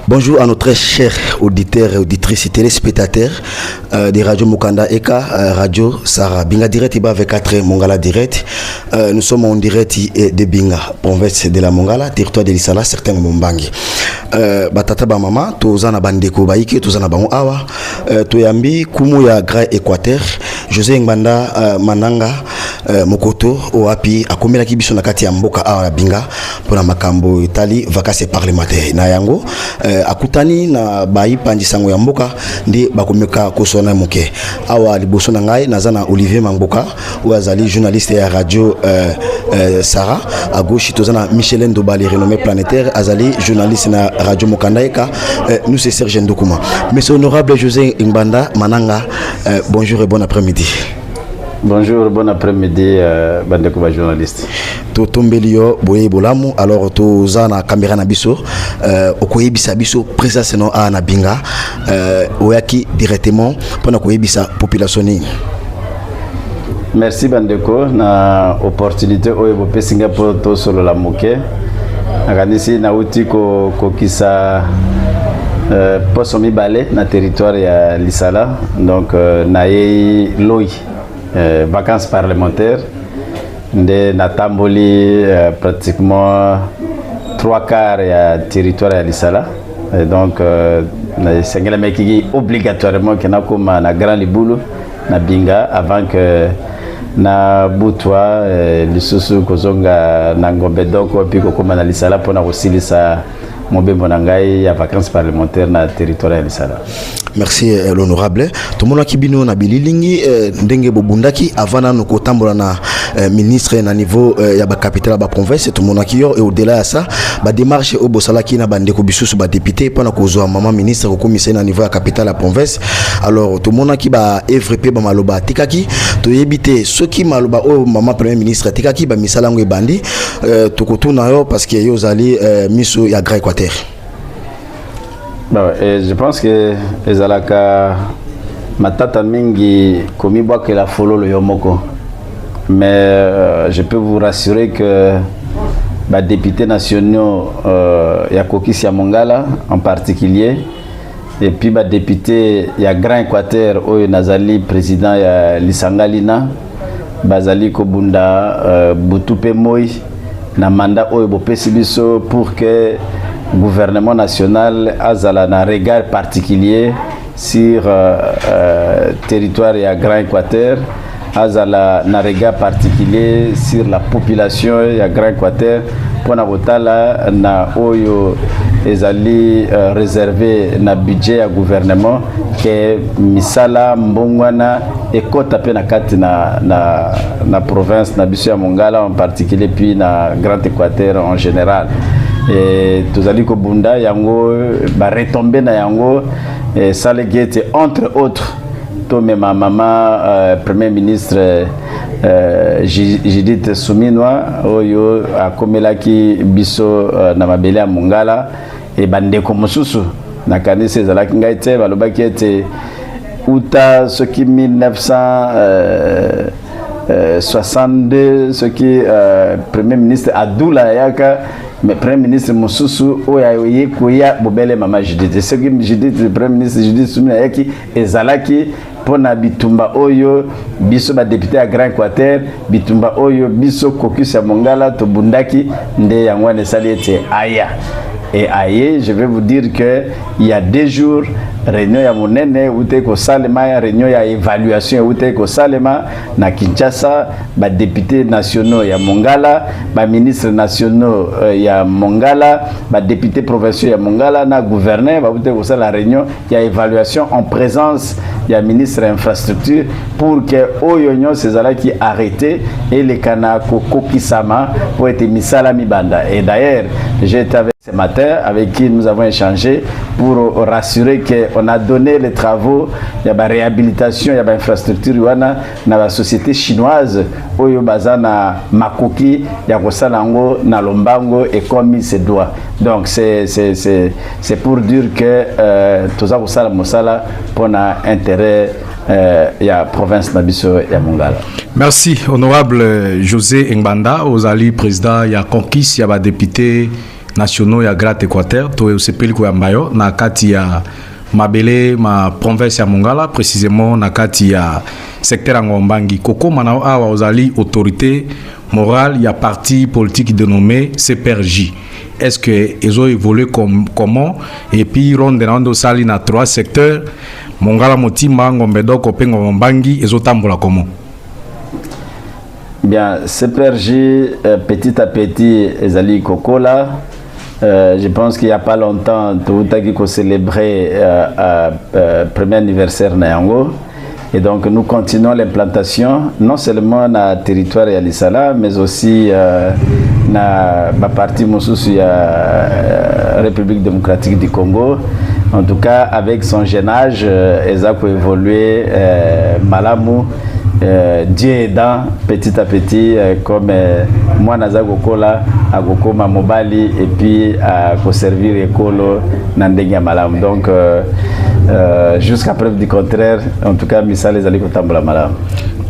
Bonjour à nos très chers auditeurs et auditrices et téléspectateurs de Radio Mukanda Eka, Radio Sarah. Binga Direct iba avec 4 Mongala Direct. Nous sommes en direct de Binga, province de la Mongala, territoire de l'Isala, certains Mombangi. Batata ba mama, tozana bandeko baiki, tozana bango awa, toyambi kumu ya Grand Équateur, José Ngbanda Mananga Mokoto oapi akomela kibiso na kati ya mboka awa Binga pona makambo itali vacances parlementaires na yango akutani na bayi pandisango ya mboka ndi bakomeka kosona moke awa liboso na ngai nazana Olivier Mangboka oazali journaliste ya radio Sarah à gauche tozana Michel Ndobali renommé planétaire azali journaliste na radio Mukanda Eka nous c'est Serge Ndokuma. Monsieur honorable José Ngbanda Mananga, bonjour et bon après-midi. Bonjour, bon après-midi, bandeko journaliste. To tombelio boye bolamu alors to zana caméra na biso okoyebisa biso présence no na Binga oyaki directement pour koyebisa population ni. Merci bandeko na opportunité oyo pe Singapour to solo la moke. Akanisi na uti ko kisa poso mi balé na territoire ya Lisala donc na ye loi vacances parlementaires de Natamboli pratiquement 3/4 ya territoire ya Lisala et donc c'est un mec qui obligatoirement qui n'a comme na Grand Libulu na Binga avant que na Butwa lisusu kozonga na Ngombe donc puis comme na Lisala pour na kosilisa mobembo na ngai ya vacances parlementaires na territoire ya Lisala. Merci l'honorable. Tout le monde qui bino na bililingi ndenge bobundaki avant na kotambola na ministre na niveau ya ba capitale ba province tout le monde qui yo et au-delà de ça ba démarche au bosalaki na bande ko bisusu ba député pendant ko zo maman ministre ko commissaire na niveau ya capitale la province. Alors tout le monde qui ba FRP ba maloba tikaki to yebité ceux qui maloba o maman premier ministre tikaki ba misala ngo bandi to ko tuna yo parce que yo zali miso ya Grand Équateur. Je pense que les alaka matata mingi komi boa que la folo le yomoko, mais je peux vous rassurer que les députés nationaux Yakokisi Mongala en particulier et puis les députés ya Grand Équateur oyo nazali président ya Lisangalina bazali kobunda butupe moi na mandat oyo bopesi biso pour que gouvernement national azala na regard particulier sur territoire ya Grand Équateur, azala na regard particulier sur la population ya Grand Équateur pour na botala na oyo ezali réservé na budget ya gouvernement que misala mbongwana ekota pe na kati na province na biso ya Mongala en particulier puis na Grand Équateur en général. Et tozali ko bunda yango ba retomber na yango sale gete entre autres to me ma maman premier ministre Judith Suminwa oyo akomelaki biso na mabele ya Mongala et bandeko mosusu na kanisa ezalaki ngai te balobaki ete uta ce qui 1962 ce qui premier ministre Adoula Yaka mais premier ministre Mosusu oyaye koya bobele mama Judith ce qui Judith premier ministre Judith Sumina yaki ezalaki pona bitumba oyo biso ba député à Grand Équateur bitumba oyo biso caucus ya Mongala to bundaki nde yangwane saliete aya. Et aïe, je vais vous dire que il y a 2 jours réunion ya monene ute ko salema ya réunion ya évaluation ute ko salema na Kinshasa ba députés nationaux ya Mongala ba ministres nationaux ya Mongala ba députés provinciaux ya Mongala na gouverneur ba ute ko sala réunion ya évaluation en présence ya ministre infrastructure pour que oyonyo cezala qui arrêté et les kanako kokisama pour être misala mibanda. Et d'ailleurs j'étais avec ce matin avec qui nous avons échangé pour rassurer qu'on a donné les travaux, il y a la réhabilitation, il y a l'infrastructure, il y a la société chinoise, oyo bazana makoki, il y a Rosalango, Nalombango et comme il se doit. Donc c'est pour dire que tout ça, Mosala, pour un intérêt ya province Nabiso ya Mongala. Merci honorable José Ngbanda Ozali président ya conquis ya ba député nationaux ya Grand Équateur to sepeli ko yambayo na kati ya mabele ma province ya Mongala précisément na kati ya secteur ngombangi koko manao awa Ozali autorité morale ya parti politique dénommé CPRJ. Est-ce que ils ont évolué comment et puis ronde na sali na 3 secteurs Mongala Motima Ngombedo Kopengo Ngombangi ils ont tambola comment? Bien, CPRJ petit à petit ezali kokola. Je pense qu'il n'y a pas longtemps tout à qui célébrer premier anniversaire na yango. Et donc nous continuons l'implantation non seulement dans le territoire de l'Isala mais aussi dans la partie Moussousou République démocratique du Congo. En tout cas avec son jeune âge, ils ont évolué Malamu. Dieu aidant petit à petit comme moi Nazagokola à Gokoma Mobali et puis à servir Ekolo Nandenga Malam. Donc jusqu'à preuve du contraire, en tout cas Missa les Alikotambula Malam.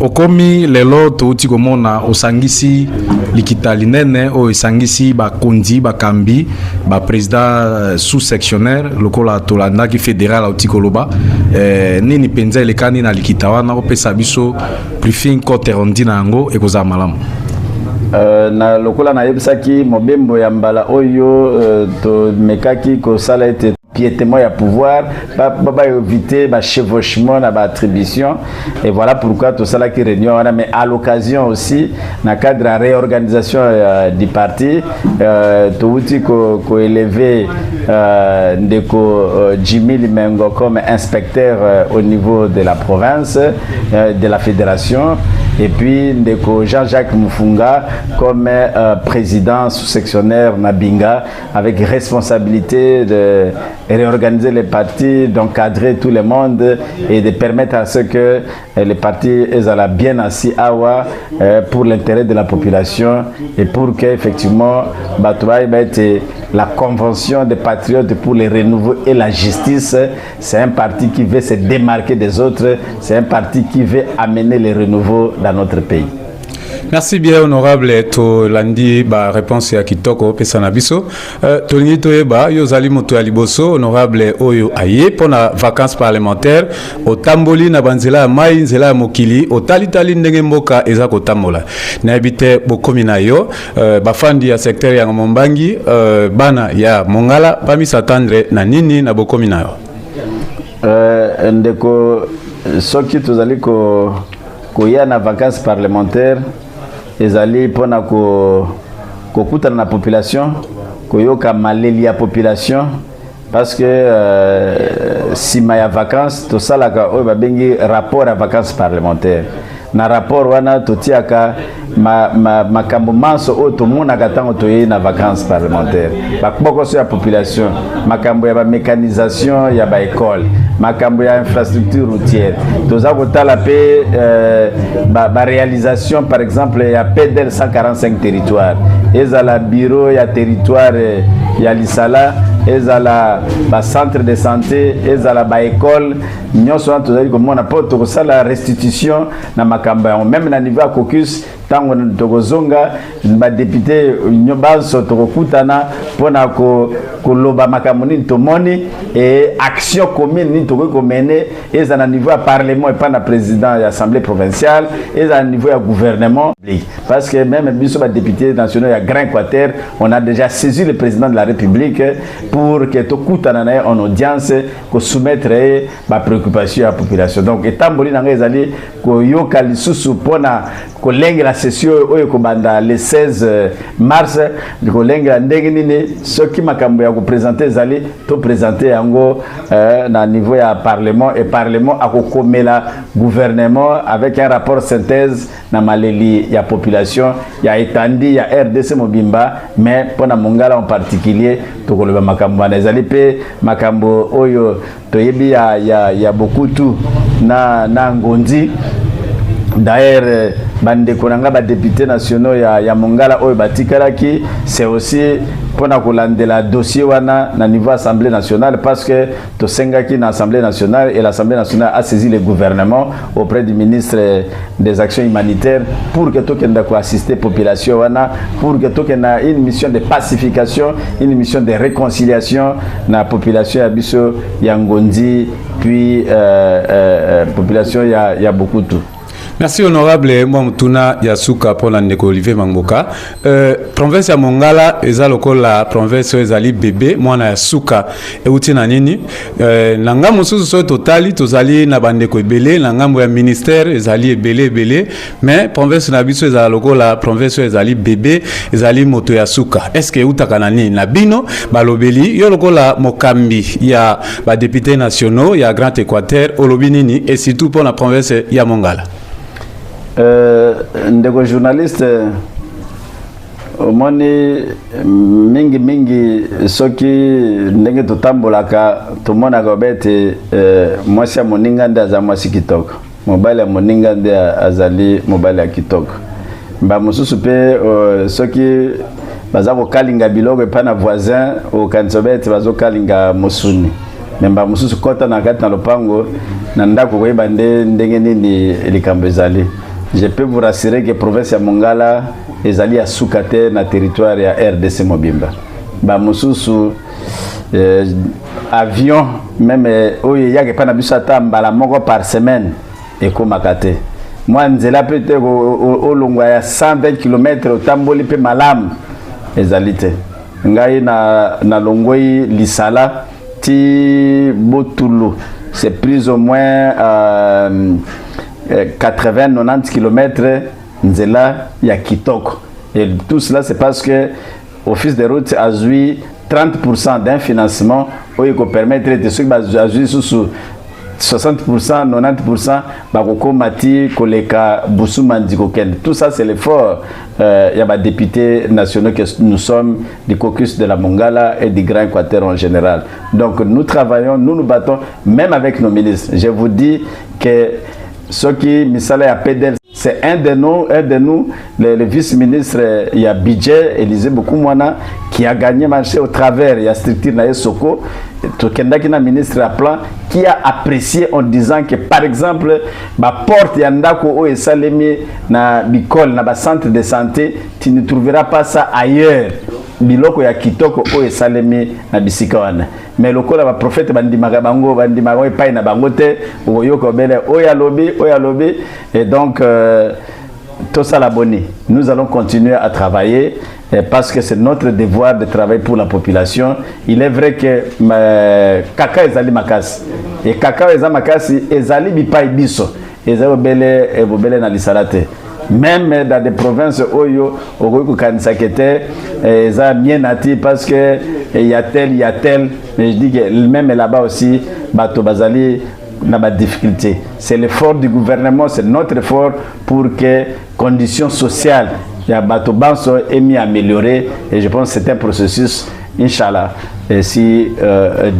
Okomi lelo touti komona osangisi likitali nene o esangisi ba kondi ba kambi ba président sous-sectionnaire lokola tolanda ki fédéral au tikoloba nini penza elekani na likitawana opesa biso briefing côté rondi nango ekoza malamu na lokola na yebisaki mobembo ya mbala oyo to mekaki ko sala ete piétement ya pouvoir ba éviter ba chevauchement na ba attribution et voilà pourquoi tout ça là qui réunion mais à l'occasion aussi na cadre de réorganisation du parti to uti ko élever ndeko Jimmy Limengo comme inspecteur au niveau de la province de la fédération et puis ndeko Jean-Jacques Mufunga comme président sous-sectionnaire Nabinga avec responsabilité de réorganiser les partis, d'encadrer tout le monde et de permettre à ce que les partis soient bien assis pour l'intérêt de la population et pour que effectivement la convention des patriotes pour le renouveau et la justice, c'est un parti qui veut se démarquer des autres, c'est un parti qui veut amener le renouveau dans notre pays. Merci bien honorable to landi ba réponse ya kitoko pesa na biso tolingi toyeba yo zali moto ya liboso honorable oyo aye pona vacances parlementaires otamboli na banzela mai nzela ya mokili otalitali ndenge mboka eza kotambola na ebite bokomi na yo bafandi ya secteur ya Ngombangi bana ya Mongala pami s'attendre na nini na bokomi na yo ndeko soki tozali ko ya na vacances parlementaires ezali pona ko kutana na population koyoka maleli ya population parce que sima ya vacances to salaka oyo babengi rapport à vacances parlementaires na rapport wana totiaka makambo manso oyo tomonaka ntango toyei na vacances parlementaires bakobokoso ya population makambo ya bamécanisation ya baécole makambo ya infrastructure routière toza kotala mpe baréalisation par exemple ya PDL 145 territoire ezala bureau ya territoire ya Lisala ezala ba centre de santé ezala ba école nyonso wana tozali komona po tokosala restitution na makambo yango même na niveau ya caucus tango tokozonga ba député nyobanso tokokutana mpona koloba makambo nini tomoni et action commune nini tokoki komene eza na niveau ya parlement et pas na président ya assemblée provinciale eza na niveau ya gouvernement parce que même biso ba député nationaux ya Grand Équateur on a déjà saisi le président de la République pour que tokutana na en audience ko soumettre ba préoccupation à la population donc etamboli nanga ezali ko yoka lisusu pona ko lengela session oyo ko banda le 16 mars ko lengela ndenge nini soki makambo ya ko présenter ezali to présenter yango na niveau ya parlement et parlement akokomela gouvernement avec un rapport synthèse na maleli ya population ya etandi ya RDC Mobimba mais pona Mongala en particulier to ko leba makambo na ezali pe makambo oyo toyebi ya beaucoup tout na ngondi d'ailleurs bande konanga ba députés nationaux ya Mongala oyo batikalaki, c'est aussi pour la dossier wana na niveau Assemblée nationale, parce que to sengaki na Assemblée nationale et l'Assemblée nationale a saisi le gouvernement auprès du ministre des actions humanitaires pour que to kenda ko assister population wana, pour que to kenda une mission de pacification, une mission de réconciliation na population ya biso ya Ngondi, puis population ya Bokutu. Merci honorable Mwamutuna Yasuka pour la ndeko Olivier Mangboka. Province ya Mongala eza lokola province ezali bébé mwana Yasuka euti na nini na ngambo susu so totali tozali na bandeko ebele na ngambo ya ministère ezali ebele mais province na biso ezala lokola province ezali bébé ezali moto Yasuka. Est-ce que utaka na nini na bino balobeli yo lokola mokambi ya ba députés nationaux ya Grand Équateur olobi nini et surtout pour la province ya Mongala? Ndeko journaliste omoni mingi soki ndenge totambolaka tomonaka bete mwasi ya moninga nde aza mwasi kitoko, mobali ya moninga nde azali mobali ya kitoko. Ba mosusu pe soki baza kokalinga biloko epa na voisin okanisa bete bazokalinga mosuni, memba mosusu kota na kati na lopango na ndako koyeba ndenge nini likambo ezali. Je peux vous rassurer que province ya Mongala ezali ya sukate na territoire ya RDC Mobimba. Ba mususu avion même oyo yake pa na biso ata mbala moko par semaine ekomaka te. Moi nzela peut-être olongwa ya 120 km otamboli pe malamu ezali te. Ngai na longoi Lisala ti Botulu, c'est plus ou moins 80-90 km nzela ya kitoko. Et tout cela c'est parce que Office de route a joué 30% d'un financement où il permettre de ceux qui a joué sous 60%, 90% bakoko mati koleka busumandi koken. Tout ça c'est l'effort il y a des députés nationaux que nous sommes du caucus de la Mongala et du Grand Équateur en général. Donc nous travaillons, nous battons même avec nos ministres. Je vous dis que ce qui misala ya PDL, c'est un de nous, le vice-ministre, il y a budget, Élisée Bokoumwana, qui a gagné marché au travers, il y a structure na Soko, Tokendaki na ministre à plan, qui a apprécié en disant que par exemple, ma porte yandako o esalemi na bicole, na ba centre de santé, tu ne trouveras pas ça ailleurs. Biloko ya kitoko o esalemi na bisika wana. Mais lokola ba prophète bandimaka bango epai na bango te oyoka bele oya lobi et donc tout ça la boni. Nous allons continuer à travailler parce que c'est notre devoir de travailler pour la population. Il est vrai que kaka ezali makasi et kaka ezali makasi ezali bipai biso ezali bele na lisalate. Même dans des provinces oyo okoki kanisa kete ça bien nati parce que il y a tel, mais je dis que même là-bas aussi bato bazali na ba difficulté. C'est l'effort du gouvernement, c'est notre effort pour que conditions sociales ya bato banso est mis à améliorer et je pense que c'est un processus inchallah et si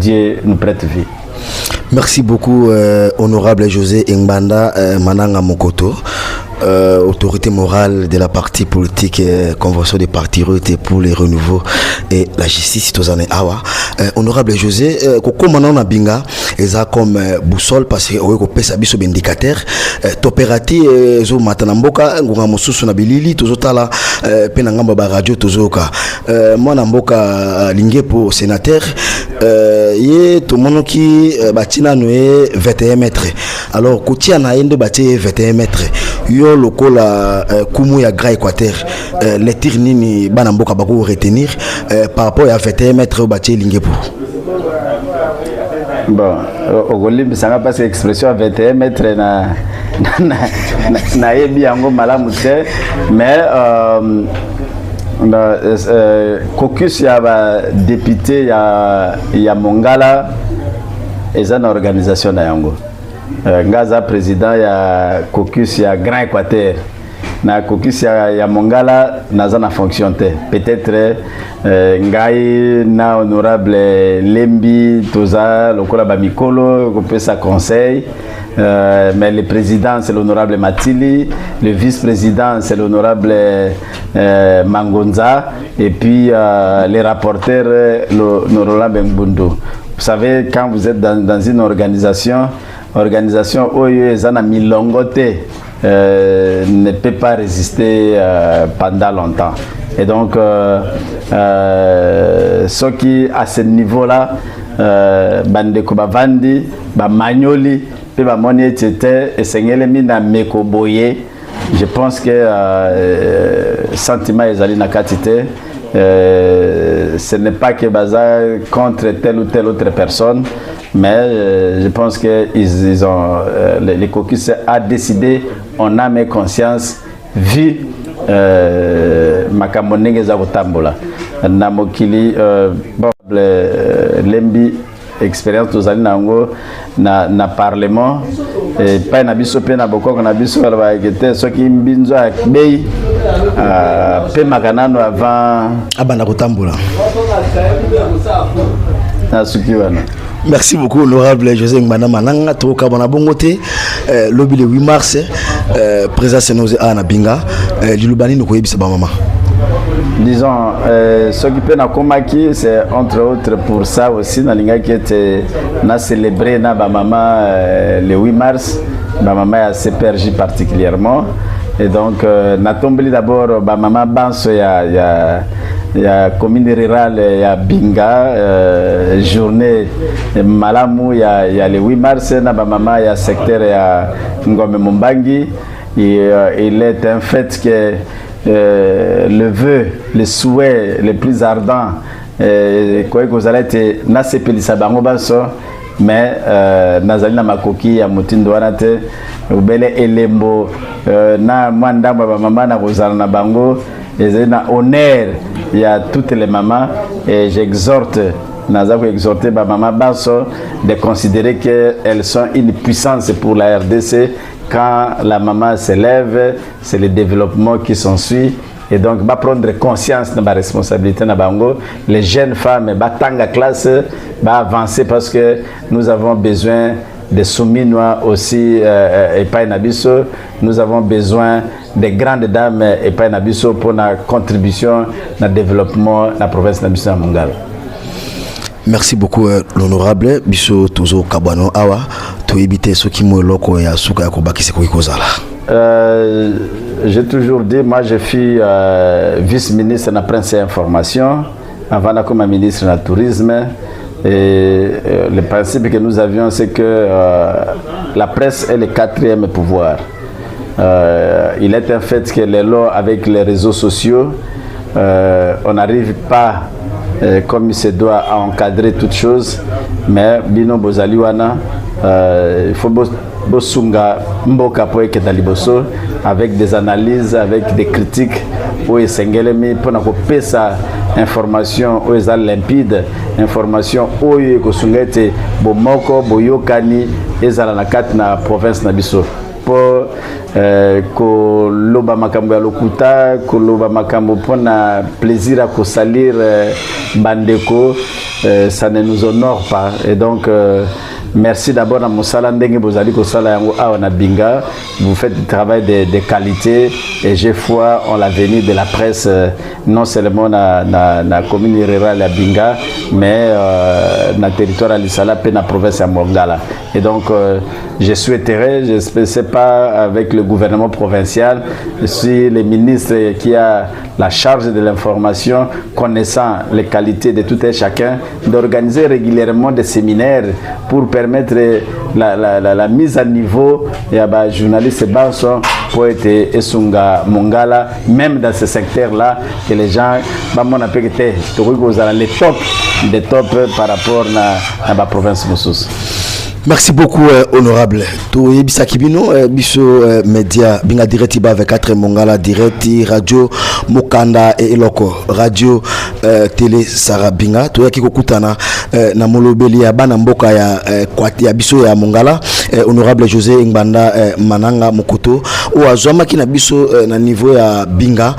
Dieu nous prête vie. Merci beaucoup honorable José Ngbanda Mananga Mokoto. Autorité morale de la partie politique, convention des partis pour les renouveaux et la justice tozane awa. Honorable José, comment on a binga eza comme boussole parce que on pesa biso indicateur topérati zo matanamboka ngonga mosusu na bilili tozotala pe na ngamba ba radio tozoka mwana mboka lingepo sénateur ye to monoki batina noé 21 mètres alors kotia na ende batie 21 mètres yo lokola kumu ya Grand Équateur les tirs nini bana mboka bako retenir par rapport à 21 mètres batie lingepo. Bon, au Golim, ça n'a pas cette expression 21 mètres na yebi yango malamu te mais caucus ya ba député ya Mongala eza na organisation na yango ngaza président ya caucus ya Grand Équateur na kokisi ya Mongala naza na fonction te. Peut-être ngai na honorable Lembi toza lokola ba mikolo ko pesa conseil. Mais le président c'est l'honorable Matili, le vice-président c'est l'honorable Mangonza et puis les rapporteurs l'honorable Mbundu. Vous savez, quand vous êtes dans une organisation Oyo Zana Milongote ne peut pas résister pendant longtemps. Et donc, ce qui à ce niveau-là, Bandeko Bavandi, Magnoli, Moni Tete et Sengelemi na Mekoboye, je pense que sentiment Ezali Nakatite, ce n'est pas que Baza contre telle ou telle autre personne, mais je pense que les caucus a décidé, on a mes conscience, vu Makamonenge Zavotambola. Namokili, Lembi, expérience tozali nango na parlement et pas na biso pe na boko na biso ba gete soki mbinzo akbei pe makanano avant abana kotambola na sukiwana. Merci beaucoup honorable José Ngmana Mananga toka bona bongote lobby le 8 mars président Senose ana binga lilubani no koyebisa ba mama. Disons, ce qui peut nakomaki, c'est entre autres pour ça aussi, qui était célébré na ba maman le 8 mars, ma maman a CPRJ particulièrement, et donc na tombé d'abord ba maman Banso ya commune rurale ya Binga, journée Malamu ya le 8 mars na ba maman ya secteur ya Ngome Mumbangi, et il est un fait que le vœu, le souhait le plus ardent, quoi que vous allez être nasepelisa bango baso, mais nazali na makoki ya mutindo wana te ubele elembo na mwanda ba mama na kozala na bango ezali na honneur ya toutes les mamans et j'exhorte nazako exhorter ba mama baso de considérer que elles sont une puissance pour la RDC. Quand la maman s'élève, c'est le développement qui s'ensuit. Et donc, va prendre conscience de ma responsabilité. Les jeunes femmes, tanga classe, va avancer parce que nous avons besoin de souminois aussi et pas nabiso. Nous avons besoin des grandes dames et pas nabiso pour la contribution au développement de la province nabiso à Mongala. Merci beaucoup l'honorable biso tozo kabano awa to éviter ce qui mo loko ya suka ya kobaki se koikozala. J'ai toujours dit, moi je suis vice-ministre de la presse et information avant d'être comme ministre de la tourisme, et le principe que nous avions c'est que la presse est le quatrième pouvoir. Il est un fait que les lois avec les réseaux sociaux on n'arrive pas comme il se doit à encadrer toutes choses, mais bino bozaliwana il faut bosunga mboka po ekenda liboso avec des analyses, avec des critiques où esengelemi pour na kopesa information où eza limpide, information où ekosungete bomoko boyokani ezala na kati na province na biso pour koloba makambo ya lokuta, koloba makambo pona plaisir à kosalir bandeko, ça ne nous honore pas. Et donc merci d'abord à Moussala Ndenge Bozali Kosala Yango Awana Binga. Vous faites du travail de qualité et j'ai foi en l'avenir de la presse, non seulement dans la commune rurale à Binga, mais dans le territoire à Lissala et dans la province à Mongala. Et donc, je souhaiterais, je ne sais pas avec le gouvernement provincial, si le ministre qui a la charge de l'information, connaissant les qualités de tout un chacun, d'organiser régulièrement des séminaires pour permettre la mise à niveau et à journalistes Banson, poètes et Esunga Mongala, même dans ce secteur-là, que les gens, on appelle les top des tops par rapport à la province Moussous. Merci beaucoup, honorable. Tout Ebisa Kibino, Biso Média, Binga Direct avec 4 Mongala Direct, Radio Mokanda et Eloko, Radio Télé Sarah Binga, tout yaki kokutana na molobeli ya bana mboka ya Biso ya Mongala, honorable José Ngbanda Mananga Mokoto, ou azoma ki na Biso na niveau ya Binga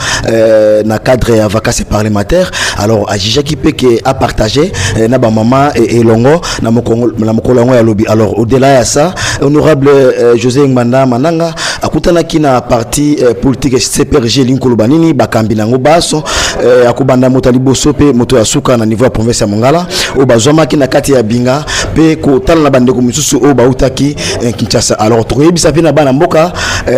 na cadre ya vacances parlementaires. Alors Ajija ki peke a partager na ba mama et longo na mokolongo ya lobby. Alors au-delà de ça, honorable José Ngbanda Mananga akutana kina parti politique CPRG Linkolo Banini bakambi nango baso akubanda motali bosope moto ya suka na niveau ya province ya Mongala o bazoma kina kati ya Binga pe ko tala na bande ko misusu o bautaki Kinshasa. Alors toyebisa pe na bana mboka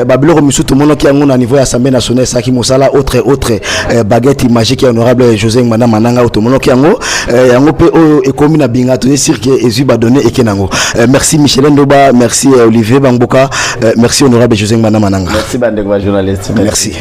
babilo ko misusu to mono ki yango na niveau ya Assemblée nationale saki mosala autre baguette magique ya honorable José Ngbanda Mananga to mono ki yango yango pe o ekomi na Binga to sûr que Ezu ba donner ekenango. Merci Michel Ndoba, merci Olivier Bangboka, merci honorable José Ngbanda Mananga. Merci bande journaliste. Merci.